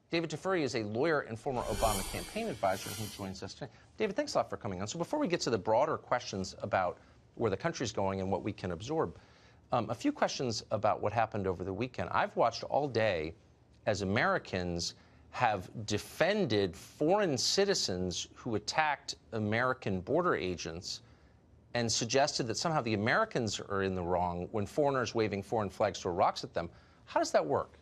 David Tafuri is a lawyer and former Obama campaign advisor who joins us today. David, thanks a lot for coming on. So before we get to the broader questions about where the country's going and what we can absorb, a few questions about what happened over the weekend. I've watched all day as Americans have defended foreign citizens who attacked American border agents and suggested that somehow the Americans are in the wrong when foreigners waving foreign flags throw rocks at them. How does that work?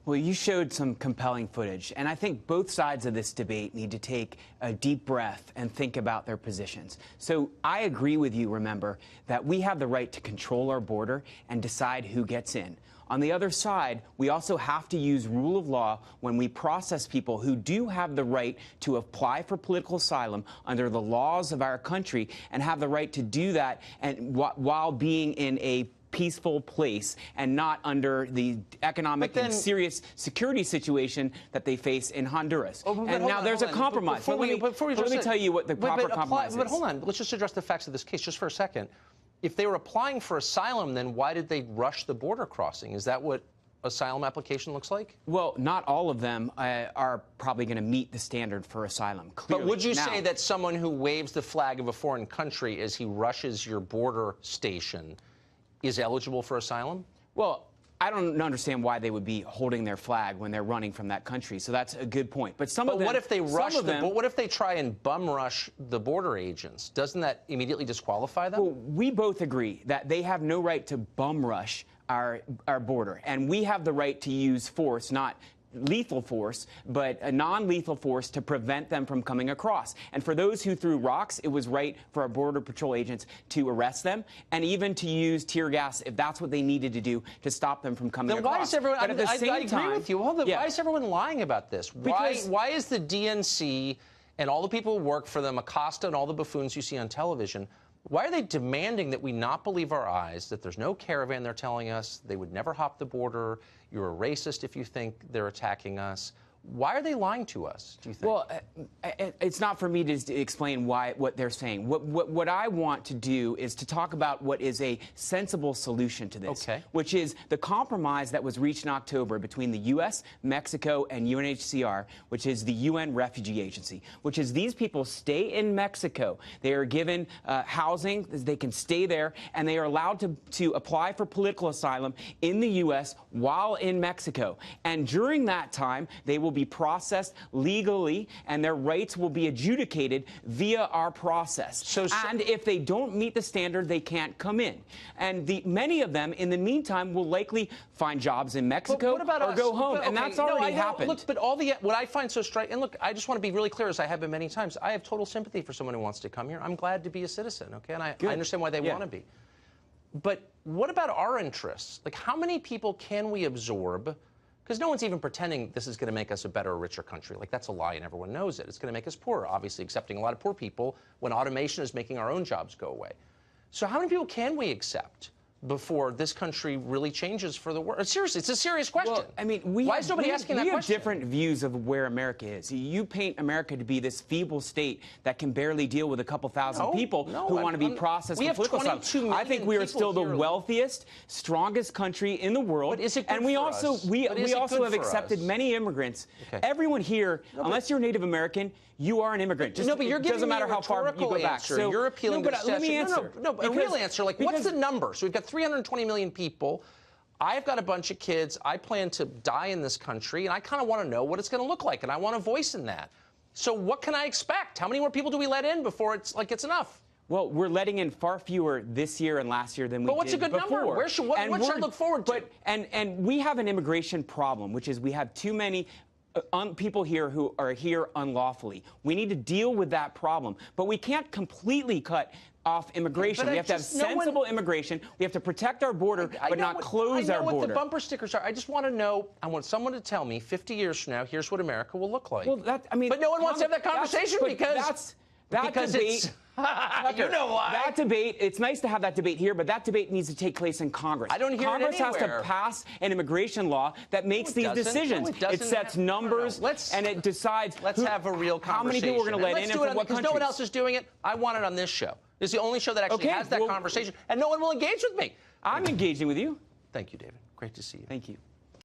Well, you showed some compelling footage, and I think both sides of this debate need to take a deep breath and think about their positions. So I agree with you, remember, that we have the right to control our border and decide who gets in. On the other side, we also have to use rule of law when we process people who do have the right to apply for political asylum under the laws of our country and have the right to do that and while being in a peaceful place and not under the economic and serious security situation that they face in Honduras. And now there's a compromise. Let me tell you what the proper compromise is. But hold on. Let's just address the facts of this case just for a second. If they were applying for asylum, then why did they rush the border crossing? Is that what asylum application looks like? Well, not all of them are probably going to meet the standard for asylum, clearly. But would you say that someone who waves the flag of a foreign country as he rushes your border station is eligible for asylum? Well, I don't understand why they would be holding their flag when they're running from that country. So that's a good point. But what if they what if they try and bum rush the border agents? Doesn't that immediately disqualify them? Well, we both agree that they have no right to bum rush our border, and we have the right to use force, not lethal force, but a non-lethal force to prevent them from coming across. And for those who threw rocks, it was right for our Border Patrol agents to arrest them and even to use tear gas if that's what they needed to do to stop them from coming across. Why is everyone, I agree with you. Why is everyone lying about this? Why is the DNC and all the people who work for them, Acosta and all the buffoons you see on television, why are they demanding that we not believe our eyes, that there's no caravan they're telling us, they would never hop the border, you're a racist if you think they're attacking us? Why are they lying to us, do you think? Well, it's not for me to explain what they're saying. What I want to do is to talk about what is a sensible solution to this, which is the compromise that was reached in October between the U.S., Mexico, and UNHCR, which is the UN Refugee Agency, which is these people stay in Mexico. They are given housing, they can stay there, and they are allowed to apply for political asylum in the U.S. while in Mexico. And during that time, they will be processed legally, and their rights will be adjudicated via our process. And if they don't meet the standard, they can't come in. And many of them, in the meantime, will likely find jobs in Mexico or go home. And that's already happened. Look, but what I find so striking, and look, I just want to be really clear, as I have been many times, I have total sympathy for someone who wants to come here. I'm glad to be a citizen, okay? And I understand why they want to be. But what about our interests? Like, how many people can we absorb? Because no one's even pretending this is going to make us a better, richer country. Like, that's a lie, and everyone knows it. It's going to make us poorer, obviously, accepting a lot of poor people when automation is making our own jobs go away. So how many people can we accept before this country really changes for the worse? Seriously, it's a serious question. Well, I mean, why is nobody asking that question? We have different views of where America is. You paint America to be this feeble state that can barely deal with a couple thousand people who want to be processed for political asylum. I think we are still the wealthiest, strongest country in the world. But is it good and we for also us? we also have accepted many immigrants. Everyone here, unless you're Native American, you are an immigrant. Just, but you're giving doesn't matter how far you go back. So you're appealing to the statute. Let me answer. A real answer. Like, what's the number? So we've got 320 million people. I've got a bunch of kids. I plan to die in this country, and I kind of want to know what it's going to look like, and I want a voice in that. So what can I expect? How many more people do we let in before it's enough? Well, we're letting in far fewer this year and last year than we did before. But what's a good number? What should I look forward to? And we have an immigration problem, which is we have too many people here who are here unlawfully. We need to deal with that problem. But we can't completely cut off immigration. We have to have sensible immigration. We have to protect our border, but not close our border. I know what the bumper stickers are. I just want to know. I want someone to tell me 50 years from now, here's what America will look like. Well, but no one wants to have that conversation because debate. You know why? That debate, it's nice to have that debate here, but that debate needs to take place in Congress. I don't hear Congress it anywhere. has to pass an immigration law that makes these decisions. It sets numbers and it decides Let's have a real conversation. How many people we're going to let in and from what countries. Because no one else is doing it. I want it on this show. It's the only show that actually has that conversation, and no one will engage with me. I'm engaging with you. Thank you, David. Great to see you. Thank you.